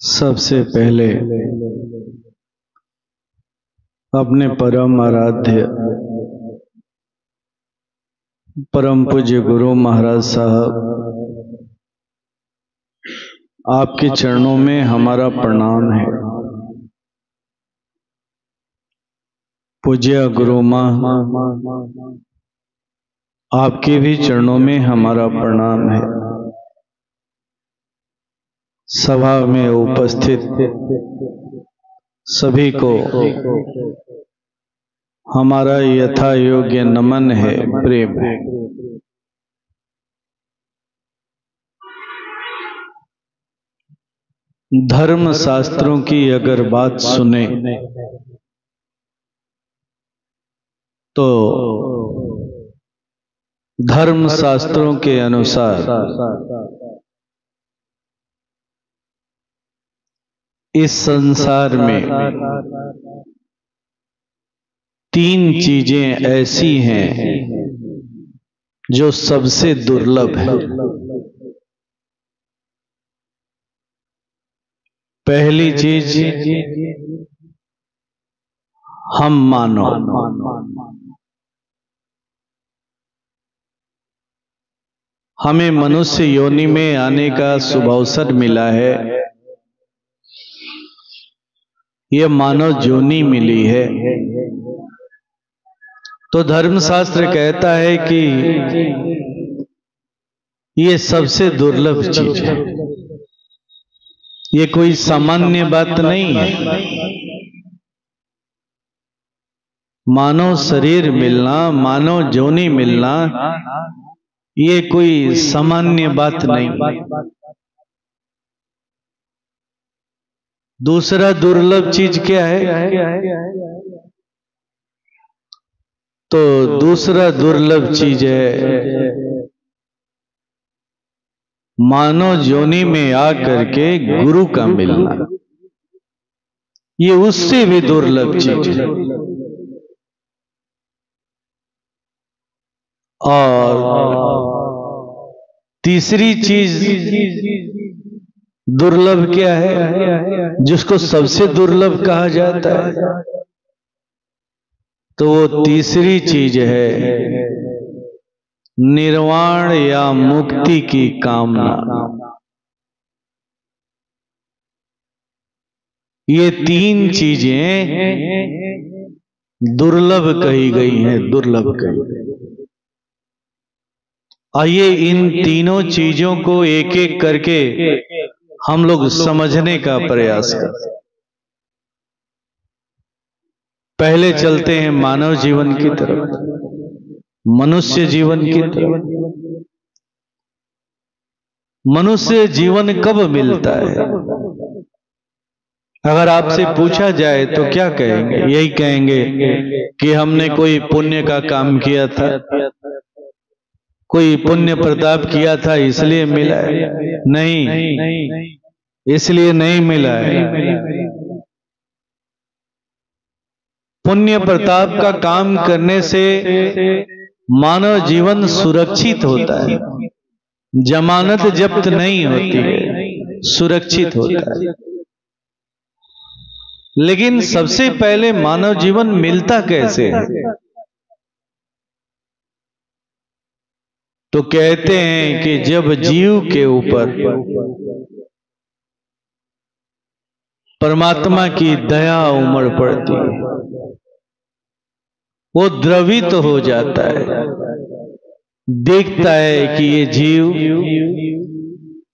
सबसे पहले अपने परम आराध्य परम पूज्य गुरु महाराज साहब आपके चरणों में हमारा प्रणाम है। पूज्य गुरु माँ आपके भी चरणों में हमारा प्रणाम है। सभा में उपस्थित सभी को हमारा यथा योग्य नमन है, प्रेम है। धर्म शास्त्रों की अगर बात सुने तो धर्म शास्त्रों के अनुसार इस संसार में तीन चीजें ऐसी हैं जो सबसे दुर्लभ है। पहली चीज हम मानव। हमें मनुष्य योनि में आने का शुभ अवसर मिला है। यह मानव योनि मिली है तो धर्मशास्त्र कहता है कि ये सबसे दुर्लभ चीज है। ये कोई सामान्य बात नहीं है। मानव शरीर मिलना, मानव योनि मिलना, ये कोई सामान्य बात नहीं। दूसरा दुर्लभ चीज क्या है? तो दूसरा दुर्लभ चीज है मानव योनि में आकर के गुरु का मिलना। ये उससे भी दुर्लभ चीज है। और तीसरी चीज दुर्लभ क्या है, जिसको सबसे दुर्लभ कहा जाता है? तो वो तीसरी चीज है निर्वाण या मुक्ति की कामना। ये तीन चीजें दुर्लभ कही गई हैं, दुर्लभ कही गई। आइए इन तीनों चीजों को एक एक करके हम लोग समझने का प्रयास करते हैं। पहले चलते हैं मानव जीवन की तरफ, मनुष्य जीवन की तरफ। मनुष्य जीवन कब मिलता है? अगर आपसे पूछा जाए तो क्या कहेंगे? यही कहेंगे कि हमने कोई पुण्य का काम किया था, कोई पुण्य प्रताप किया था इसलिए मिला है। नहीं, इसलिए नहीं मिला है। पुण्य प्रताप का काम करने से मानव जीवन सुरक्षित होता है। जमानत जब्त नहीं होती है, सुरक्षित होता है। लेकिन सबसे पहले मानव जीवन मिलता कैसे है? तो कहते हैं कि जब जीव के ऊपर परमात्मा की दया उमड़ पड़ती है, वो द्रवित हो जाता है। देखता है कि ये जीव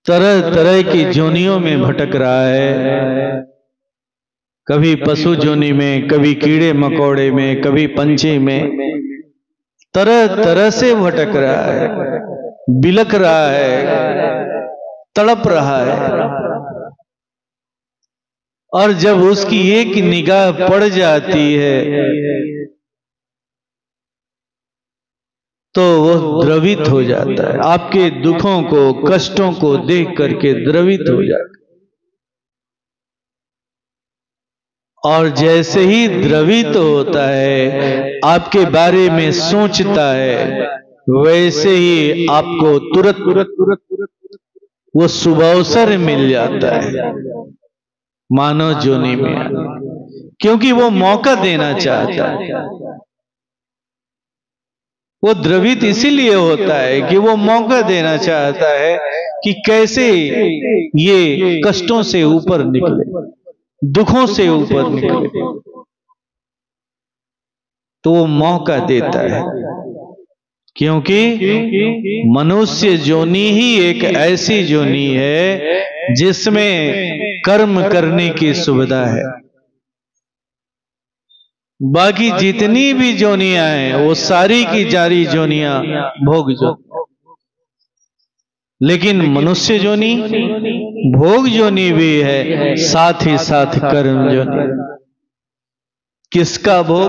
तरह तरह की योनियों में भटक रहा है। कभी पशु योनि में, कभी कीड़े मकोड़े में, कभी पंछी में, तरह तरह से भटक रहा है, बिलख रहा है, तड़प रहा है। और जब उसकी एक निगाह पड़ जाती है तो वो द्रवित हो जाता है। आपके दुखों को, कष्टों को देख करके द्रवित हो जाता है। और जैसे ही द्रवित होता है, आपके बारे में सोचता है, वैसे ही आपको तुरंत वो शुभ अवसर मिल जाता है। मानव जोनी में आए, क्योंकि वो मौका देना चाहता है। वो द्रवित इसीलिए होता है कि वो मौका देना चाहता है कि कैसे ये कष्टों से ऊपर निकले, दुखों से ऊपर निकले, तो वो मौका देता है। क्योंकि मनुष्य जोनी ही एक ऐसी जोनी है जिसमें कर्म करने की सुविधा है। बाकी जितनी भी जोनियां हैं वो सारी की सारी जोनियां भोग जो, लेकिन मनुष्य जोनी भोग जोनी भी है, साथ ही साथ कर्म जोनी। किसका भोग?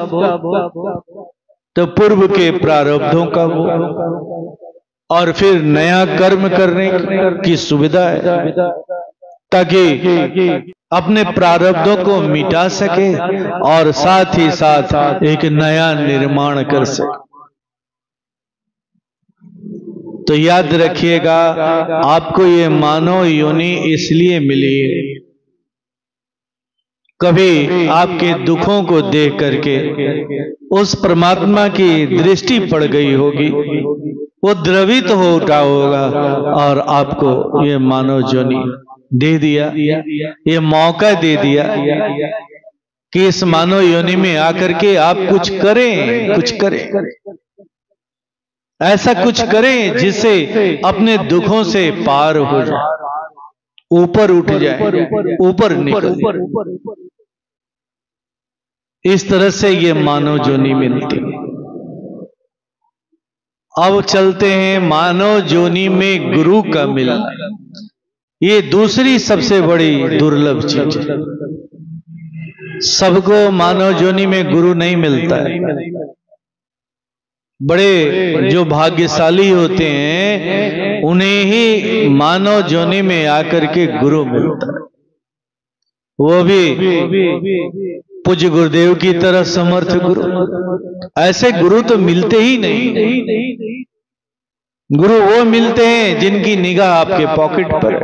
तो पूर्व के प्रारब्धों का भोग, और फिर नया कर्म करने की सुविधा है, ताकि अपने प्रारब्धों को मिटा सके और साथ ही साथ एक नया निर्माण कर सके। तो याद रखिएगा, आपको ये मानव योनि इसलिए मिली है, कभी आपके दुखों को देख करके उस परमात्मा की दृष्टि पड़ गई होगी, वो द्रवित हो उठा होगा और आपको ये मानव जोनी दे दिया, ये मौका दे दिया कि इस मानव योनि में आकर के आप कुछ करें, कुछ करें, ऐसा कुछ करें जिससे अपने दुखों से पार हो जाए, ऊपर उठ जाए, ऊपर निकल जाए। इस तरह से ये मानव जोनी मिलती है। अब चलते हैं मानव जोनी में गुरु का मिलना। ये दूसरी सबसे बड़ी दुर्लभ चीज है। सबको मानव जोनी में गुरु नहीं मिलता है। बड़े जो भाग्यशाली होते हैं उन्हें ही मानव जोनी में आकर के गुरु मिलता है, वो भी पूज्य गुरुदेव की तरह समर्थ गुरु। ऐसे गुरु तो मिलते ही नहीं। गुरु वो मिलते हैं जिनकी निगाह आपके पॉकेट पर है,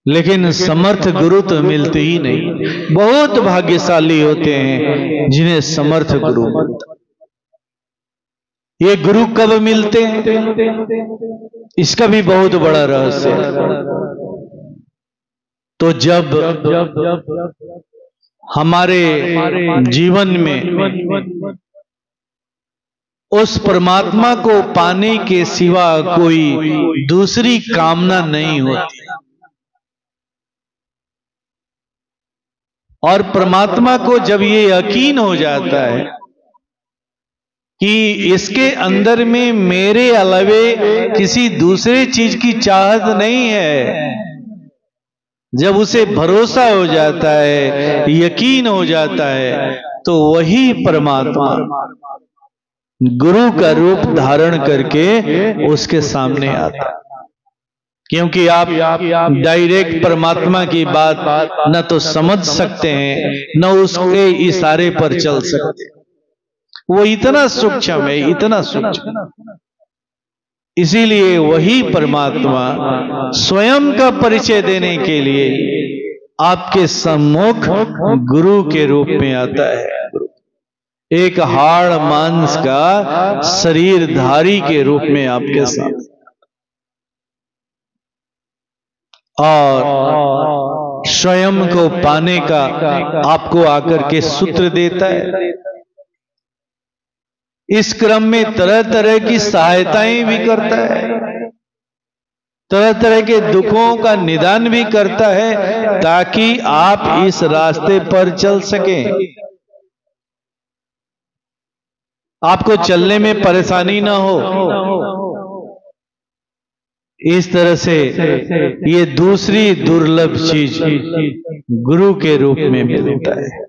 लेकिन समर्थ गुरु तो मिलते ही नहीं। बहुत भाग्यशाली होते हैं जिन्हें समर्थ गुरु मिलता। ये गुरु कब मिलते हैं, इसका भी बहुत बड़ा रहस्य है। तो जब हमारे जीवन में उस परमात्मा को पाने के सिवा कोई दूसरी कामना नहीं होती, और परमात्मा को जब ये यकीन हो जाता है कि इसके अंदर में मेरे अलावे किसी दूसरे चीज की चाहत नहीं है, जब उसे भरोसा हो जाता है, यकीन हो जाता है, तो वही परमात्मा गुरु का रूप धारण करके उसके सामने आता है। क्योंकि आप डायरेक्ट परमात्मा की बात न तो समझ सकते हैं, न उसके इशारे पर चल सकते। वो इतना सूक्ष्म है, इतना सूक्ष्म। इसीलिए वही परमात्मा स्वयं का परिचय देने के लिए आपके सम्मुख गुरु के रूप में आता है। एक हाड़ मांस का शरीरधारी के रूप में आपके सामने, और स्वयं को पाने का आपको आकर के सूत्र देता है। इस क्रम में तरह तरह की सहायताएं भी करता है, तरह तरह के दुखों का निदान भी करता है, ताकि आप इस रास्ते पर चल सकें, आपको चलने में परेशानी ना हो। इस तरह से ये दूसरी दुर्लभ चीज गुरु के रूप में मिलता है।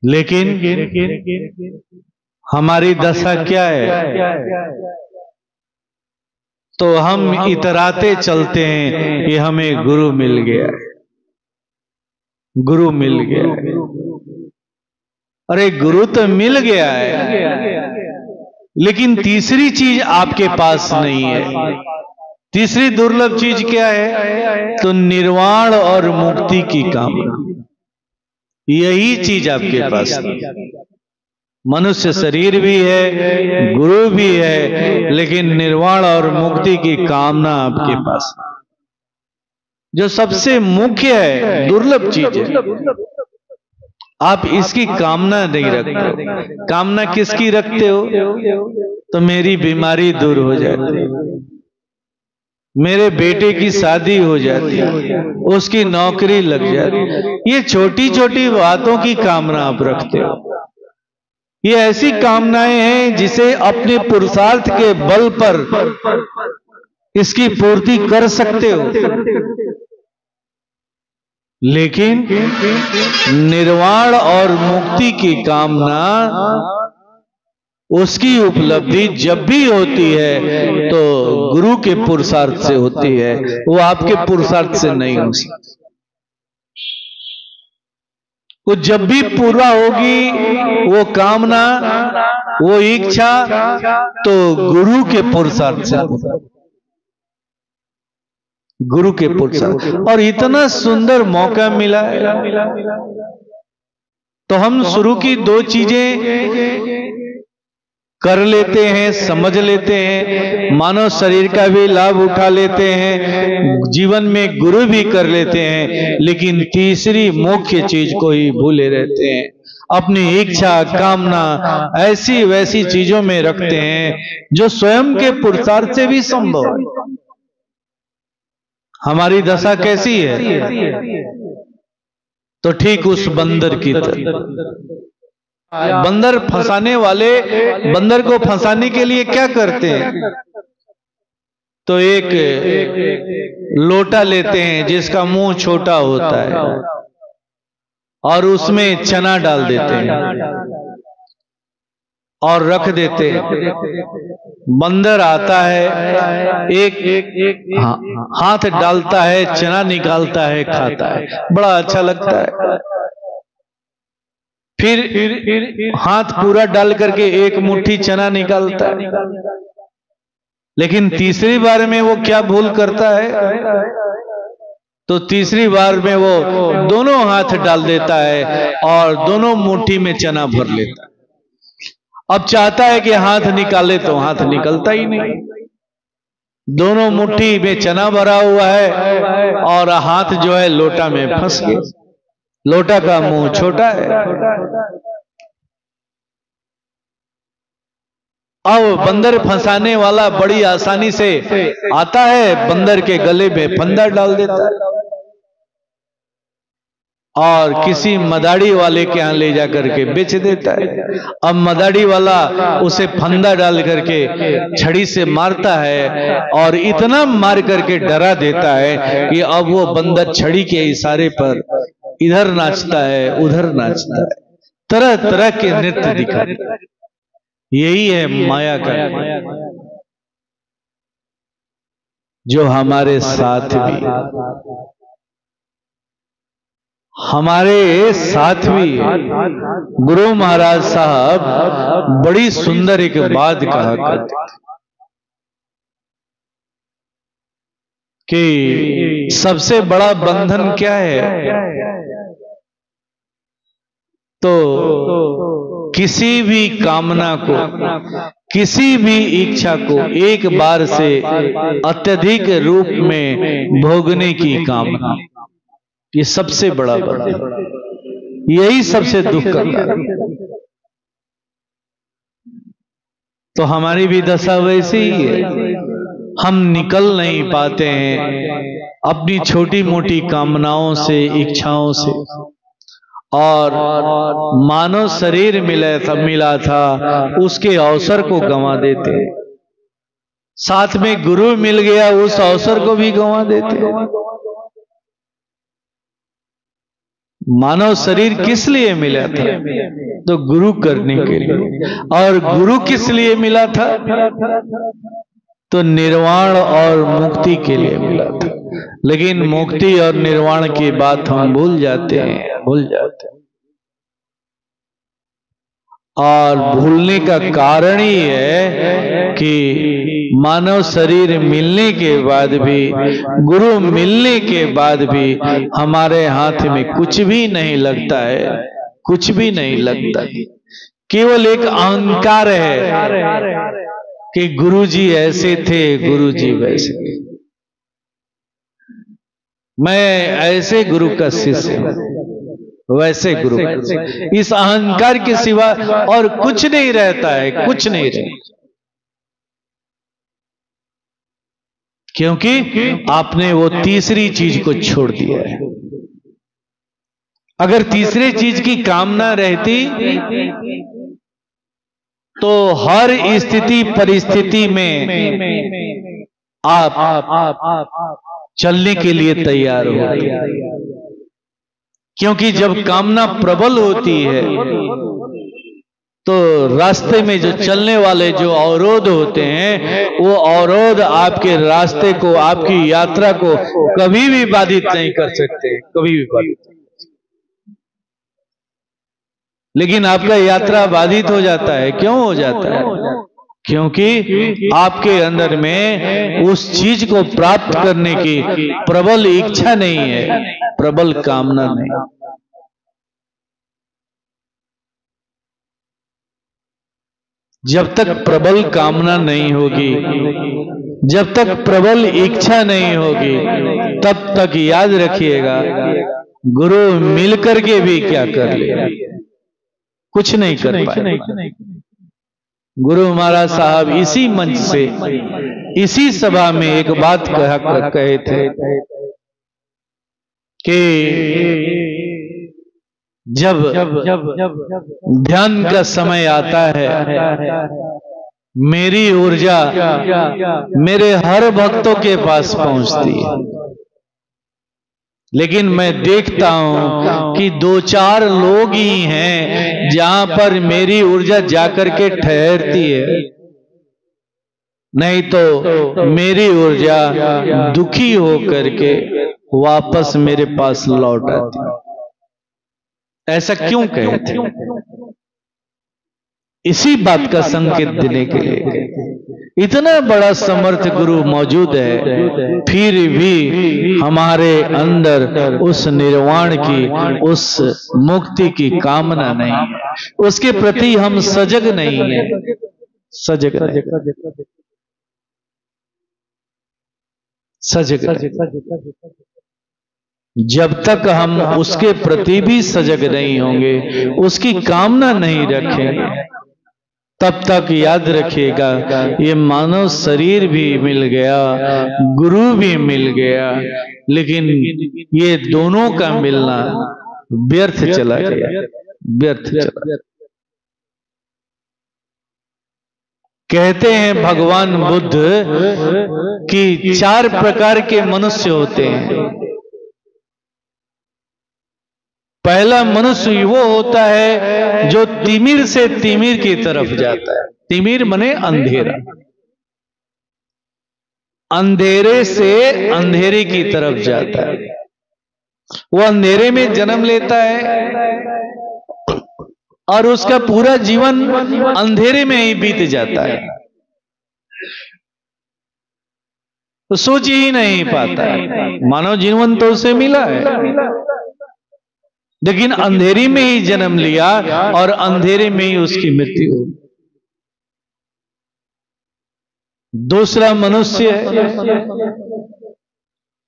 लेकिन हमारी दशा क्या है? तो हम इतराते चलते हैं कि हमें गुरु मिल गया, गुरु मिल गया। अरे गुरु तो मिल गया है, लेकिन तीसरी चीज आपके पास नहीं है। तीसरी दुर्लभ चीज क्या है? तो निर्वाण और मुक्ति की कामना। यही चीज आपके पास नहीं। मनुष्य शरीर भी है, गुरु भी है, लेकिन निर्वाण और मुक्ति की कामना आपके पास, जो सबसे मुख्य है, दुर्लभ चीज है, आप इसकी कामना नहीं रखते। कामना किसकी रखते हो? तो मेरी बीमारी दूर हो जाती, मेरे बेटे की शादी हो जाती, उसकी नौकरी लग जाती। ये छोटी छोटी बातों की कामना आप रखते हो। ये ऐसी कामनाएं हैं जिसे अपने पुरुषार्थ के बल पर इसकी पूर्ति कर सकते हो, लेकिन निर्वाण और मुक्ति की कामना, उसकी उपलब्धि जब भी होती है तो गुरु के पुरुषार्थ से होती है, वो आपके पुरुषार्थ से नहीं हो सकती। वो जब भी पूरा होगी वो कामना, वो इच्छा, तो गुरु के पुरुषार्थ से होगा, गुरु के पुरुषार्थ। और इतना सुंदर मौका मिला है, तो हम शुरू की दो चीजें कर लेते हैं, समझ लेते हैं, मानव शरीर का भी लाभ उठा लेते हैं, जीवन में गुरु भी कर लेते हैं, लेकिन तीसरी मुख्य चीज को ही भूले रहते हैं। अपनी इच्छा, कामना ऐसी वैसी चीजों में रखते हैं जो स्वयं के पुरुषार्थ से भी संभव है। हमारी दशा कैसी है? तो ठीक उस बंदर की तरह। बंदर फंसाने वाले बंदर को फंसाने के लिए क्या करते हैं? तो एक लोटा लेते हैं जिसका मुंह छोटा होता है और उसमें चना डाल देते हैं और रख देते हैं। बंदर आता है, एक हाथ डालता है, चना निकालता है, खाता है, बड़ा अच्छा लगता है। फिर हाथ पूरा डाल करके एक मुट्ठी चना निकालता है, लेकिन तीसरी बार में वो क्या भूल करता है? तो तीसरी बार में वो दोनों हाथ डाल देता है और दोनों मुट्ठी में चना भर लेता है। अब चाहता है कि हाथ निकाले, तो हाथ निकलता ही नहीं। दोनों मुट्ठी में चना भरा हुआ है और हाथ जो है लोटा में फंस गया। लोटा का मुंह छोटा है। अब बंदर फंसाने वाला बड़ी आसानी से आता है, बंदर के गले में फंदा डाल देता है और किसी मदारी वाले के यहाँ ले जाकर के बेच देता है। अब मदारी वाला उसे फंदा डाल करके छड़ी से मारता है और इतना मार करके डरा देता है कि अब वो बंदर छड़ी के इशारे पर इधर नाचता है, उधर नाचता है, तरह तरह के नृत्य दिखाता है। यही है माया का, जो हमारे साथ भी गुरु महाराज साहब बड़ी सुंदर एक बात कहा करते कि सबसे बड़ा बंधन क्या है? तो किसी भी कामना को, किसी भी इच्छा को एक बार से अत्यधिक रूप में भोगने की कामना, ये सबसे बड़ा बंधन, यही सबसे दुख का कारण। तो हमारी भी दशा वैसी ही है, हम निकल नहीं पाते हैं अपनी छोटी मोटी कामनाओं से, इच्छाओं से, और मानव शरीर मिला था उसके अवसर को गंवा देते हैं। साथ में गुरु मिल गया, उस अवसर को भी गंवा देते हैं। मानव शरीर किस लिए मिला था? तो गुरु करने के लिए। और गुरु किस लिए मिला था? तो निर्वाण और मुक्ति के लिए मिला था। लेकिन मुक्ति और निर्वाण की बात हम भूल जाते हैं। और भूलने का कारण ही है कि मानव शरीर मिलने के बाद भी, गुरु मिलने के बाद भी हमारे हाथ में कुछ भी नहीं लगता है, कुछ भी नहीं लगता। केवल एक अहंकार है कि गुरुजी ऐसे थे, गुरुजी वैसे थे, मैं ऐसे गुरु का शिष्य हूं, वैसे गुरु। इस अहंकार के सिवा और कुछ नहीं रहता है, कुछ नहीं रहता, क्योंकि आपने वो तीसरी चीज को छोड़ दिया है। अगर तीसरी चीज की कामना रहती तो हर स्थिति परिस्थिति में आप चलने के लिए तैयार हो, क्योंकि जब कामना प्रबल होती है तो रास्ते में जो चलने वाले जो अवरोध होते हैं, वो अवरोध आपके रास्ते को, आपकी यात्रा को कभी भी बाधित नहीं कर सकते, कभी भी बाधित नहीं। लेकिन आपका यात्रा बाधित हो जाता है। क्यों हो जाता है? क्योंकि आपके अंदर में उस चीज को प्राप्त करने की प्रबल इच्छा नहीं है, प्रबल कामना नहीं। जब तक प्रबल कामना नहीं होगी, जब तक प्रबल इच्छा नहीं होगी, तब तक याद रखिएगा गुरु मिलकर के भी क्या कर ले, कुछ नहीं कर पाए। गुरु महाराज साहब इसी मंच से, इसी सभा में एक बात कहे थे कि जब ध्यान का समय आता है, मेरी ऊर्जा मेरे हर भक्तों के पास पहुंचती है, लेकिन मैं देखता हूं कि 2-4 लोग ही हैं जहां पर मेरी ऊर्जा जाकर के ठहरती है, नहीं तो मेरी ऊर्जा दुखी होकर के वापस मेरे पास लौट आती। ऐसा क्यों कहते? इसी बात का संकेत देने के लिए इतना बड़ा समर्थ गुरु मौजूद है, फिर भी हमारे अंदर उस निर्वाण की, उस मुक्ति की कामना नहीं है, उसके प्रति हम सजग नहीं है, सजग जब तक हम उसके प्रति भी सजग नहीं होंगे, उसकी कामना नहीं रखेंगे, तब तक याद रखिएगा ये मानव शरीर भी मिल गया, गुरु भी मिल गया, लेकिन ये दोनों का मिलना व्यर्थ चला गया, व्यर्थ चला। कहते हैं भगवान बुद्ध कि 4 प्रकार के मनुष्य होते हैं। पहला मनुष्य वो होता है जो तिमिर से तिमिर की तरफ जाता है। तिमिर मने अंधेरा, अंधेरे से अंधेरे की तरफ जाता है। वो अंधेरे में जन्म लेता है और उसका पूरा जीवन अंधेरे में ही बीत जाता है, तो सोच ही नहीं पाता है। मानव जीवन तो उसे मिला है, लेकिन अंधेरे में ही जन्म लिया और अंधेरे में ही उसकी मृत्यु हो। दूसरा मनुष्य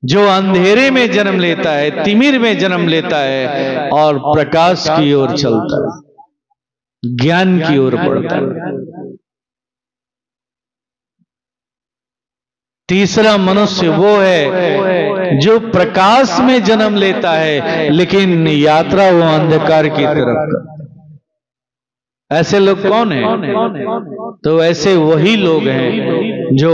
जो अंधेरे में जन्म लेता है, तिमिर में जन्म लेता है और प्रकाश की ओर चलता है, ज्ञान की ओर बढ़ता है। तीसरा मनुष्य वो है जो प्रकाश में जन्म लेता है, लेकिन यात्रा वो अंधकार की तरफ करता है। ऐसे लोग कौन हैं? तो ऐसे वही लोग हैं जो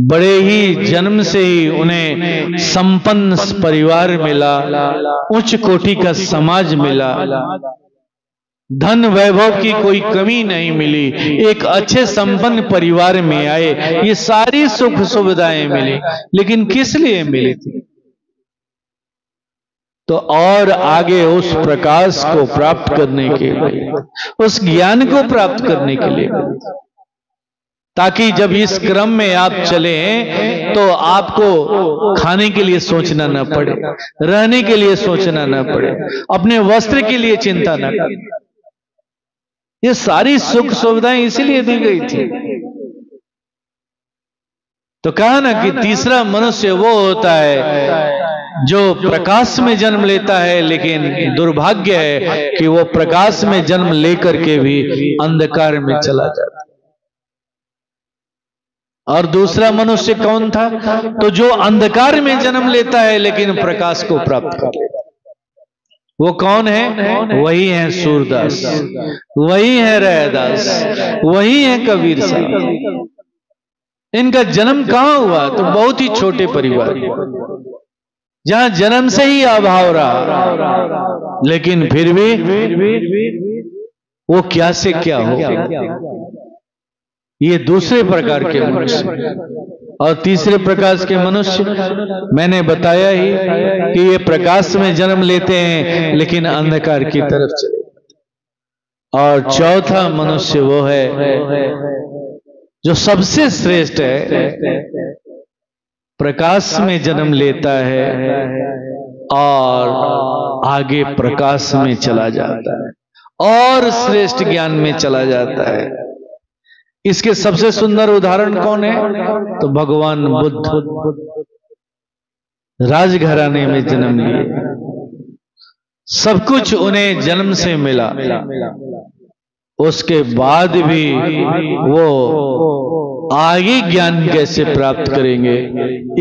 बड़े ही जन्म से ही उन्हें संपन्न परिवार मिला, उच्च कोटि का समाज मिला, धन वैभव की कोई कमी नहीं मिली, एक अच्छे संपन्न परिवार में आए, ये सारी सुख सुविधाएं मिली, लेकिन किस लिए मिली थी? तो और आगे उस प्रकाश को प्राप्त करने के लिए, उस ज्ञान को प्राप्त करने के लिए। ताकि जब इस क्रम में आप चलें तो आपको खाने के लिए सोचना न पड़े, रहने के लिए सोचना न पड़े, अपने वस्त्र के लिए चिंता न करें। ये सारी सुख सुविधाएं इसीलिए दी गई थी। तो कहा ना कि तीसरा मनुष्य वो होता है जो प्रकाश में जन्म लेता है, लेकिन दुर्भाग्य है कि वो प्रकाश में जन्म लेकर के भी अंधकार में चला जाता है। और दूसरा मनुष्य कौन था? तो जो अंधकार में जन्म लेता है लेकिन प्रकाश को प्राप्त कर लेता है। वो कौन है? वही है सूरदास, वही है रैदास, वही है कबीर साहब। इनका जन्म कहां हुआ? तो बहुत ही छोटे परिवार, जहां जन्म से ही अभाव रहा, लेकिन फिर भी वो क्या से क्या हो। ये दूसरे प्रकार के मनुष्य। और तीसरे प्रकार के मनुष्य मैंने बताया ही कि ये प्रकाश में जन्म लेते हैं लेकिन अंधकार की तरफ चले। और चौथा मनुष्य वो है जो सबसे श्रेष्ठ है, प्रकाश में जन्म लेता है और आगे प्रकाश में चला जाता है और श्रेष्ठ ज्ञान में चला जाता है। इसके सबसे सुंदर उदाहरण कौन है? तो भगवान बुद्ध राजघराने में जन्म लिए, सब कुछ उन्हें जन्म से मिला, उसके बाद भी वो आगे ज्ञान कैसे प्राप्त करेंगे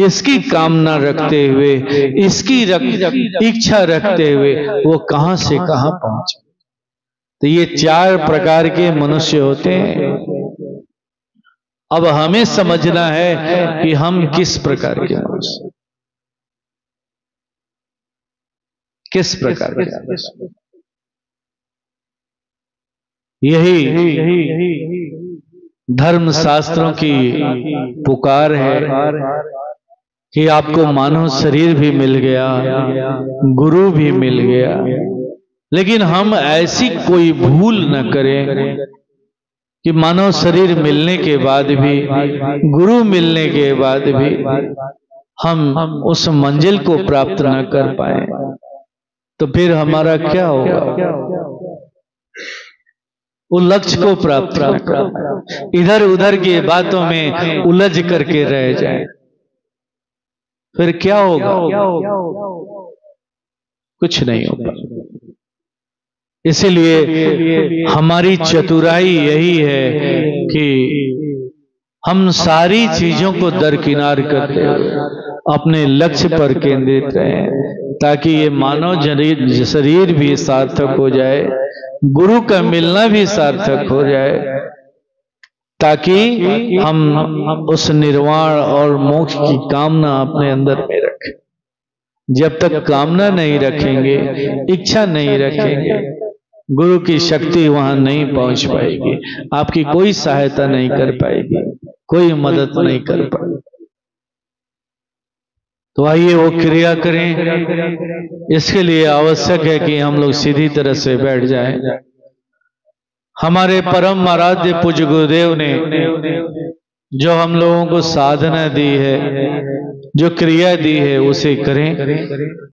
इसकी कामना रखते हुए, इसकी इच्छा रखते हुए वो कहां से कहां पहुंचे। तो ये चार प्रकार के मनुष्य होते हैं। अब हमें समझना है कि हम किस प्रकार के मनुष्य, किस प्रकार के। यही धर्म शास्त्रों की पुकार है कि आपको मानव शरीर भी मिल गया, गुरु भी मिल गया, लेकिन हम ऐसी कोई भूल न करें कि मानव शरीर मिलने के बाद भी, गुरु मिलने के बाद भी हम उस मंजिल को प्राप्त न कर पाए, तो फिर हमारा क्या होगा? वो लक्ष्य को प्राप्त न कर, इधर उधर की बातों में उलझ करके रह जाए, फिर क्या होगा? कुछ नहीं होगा। इसलिए हमारी चतुराई यही है कि हम सारी चीजों को दरकिनार करते हुए अपने लक्ष्य पर केंद्रित रहें, ताकि ये मानव शरीर भी सार्थक हो जाए, गुरु का मिलना भी सार्थक हो जाए, ताकि हम उस निर्वाण और मोक्ष की कामना अपने अंदर में रखें। जब तक कामना नहीं रखेंगे, इच्छा नहीं रखेंगे, गुरु की शक्ति वहां नहीं पहुंच पाएगी, आपकी कोई सहायता नहीं कर पाएगी, कोई मदद नहीं कर पाएगी। तो आइए वो क्रिया करें। इसके लिए आवश्यक है कि हम लोग सीधी तरह से बैठ जाएं। हमारे परम आराध्य पूज्य गुरुदेव ने जो हम लोगों को साधना दी है, जो क्रिया दी है, उसे करें।